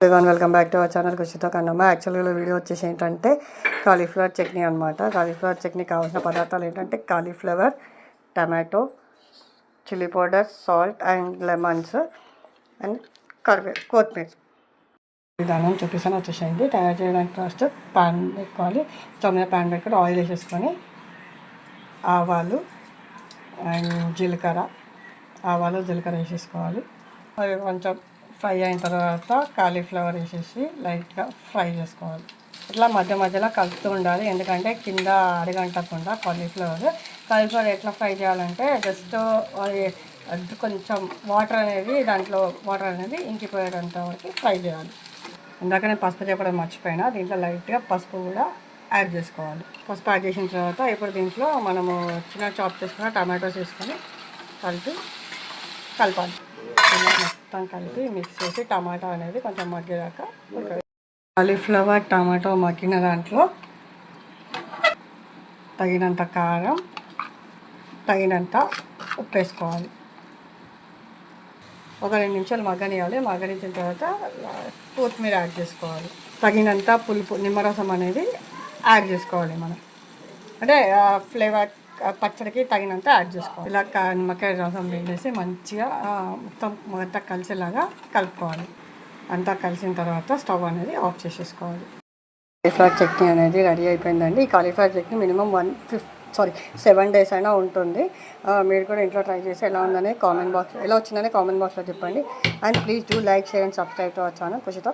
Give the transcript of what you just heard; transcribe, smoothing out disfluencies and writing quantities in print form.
Welcome back to our channel ఖుషితో కన్నమ్మ. యాక్చువల్గా video వచ్చేసి ఏంటంటే కాలీఫ్లవర్ చట్నీ అనమాట. కాలీఫ్లవర్ చట్నీ కావాల్సిన పదార్థాలు ఏంటంటే cauliflower, tomato, chilli powder, salt and lemons and కొత్తిమీర. విధానం చూపిస్తాను వచ్చేసేయండి. తయారు చేయడానికి ఫస్ట్ ప్యాన్ పెట్టుకోవాలి. స్టవ్ మీద ప్యాన్ పెట్టుకొని ఆయిల్ వేసేసుకొని ఆవాలు అండ్ జీలకర్ర వేసేసుకోవాలి. అవి కొంచెం ఫ్రై అయిన తర్వాత కాలీఫ్లవర్ వేసేసి లైట్గా ఫ్రై చేసుకోవాలి. ఇట్లా మధ్య మధ్యలో కలుపుతూ ఉండాలి, ఎందుకంటే కింద అడగంటకుండా కాలీఫ్లవర్ ఎట్లా ఫ్రై చేయాలంటే జస్ట్ కొంచెం వాటర్ అనేది ఇంకిపోయేంత వరకు ఫ్రై చేయాలి. ఇందాక నేను పసుపు చెప్పడం మర్చిపోయినా, దీంట్లో లైట్గా పసుపు కూడా యాడ్ చేసుకోవాలి. పసుపు యాడ్ చేసిన తర్వాత ఇప్పుడు దీంట్లో మనము చిన్న చాప్ చేసుకున్న టమాటోస్ వేసుకొని కలపాలి. మొత్తం కలిపి మిక్స్ చేసి టమాటా అనేది కొంచెం మగ్గేదాకా కాలీఫ్లవర్ టమాటో మగ్గిన దాంట్లో తగినంత కారం, తగినంత ఉప్పు వేసుకోవాలి. ఒక 2 నిమిషాలు మగ్గనివ్వాలి. మగ్గనించిన తర్వాత కొత్తిమీర యాడ్ చేసుకోవాలి. తగినంత పులుపు నిమ్మరసం అనేది యాడ్ చేసుకోవాలి. మనం అంటే ఫ్లేవర్ పచ్చడికి తగినంత యాడ్ చేసుకోవాలి. ఇలా నిమ్మకాయ రసం వేసి మంచిగా మొత్తం కలిసేలాగా కలుపుకోవాలి. అంతా కలిసిన తర్వాత స్టవ్ అనేది ఆఫ్ చేసేసుకోవాలి. కాలీఫ్లవర్ చట్నీ అనేది రెడీ అయిపోయిందండి. ఈ కాలీఫ్లవర్ చట్నీ మినిమం 7 days అయినా ఉంటుంది. మీరు కూడా ఇంట్లో ట్రై చేసి ఎలా వచ్చిందని కామెంట్ బాక్స్లో చెప్పండి. And please do like, share and subscribe to our channel ఖుషితో.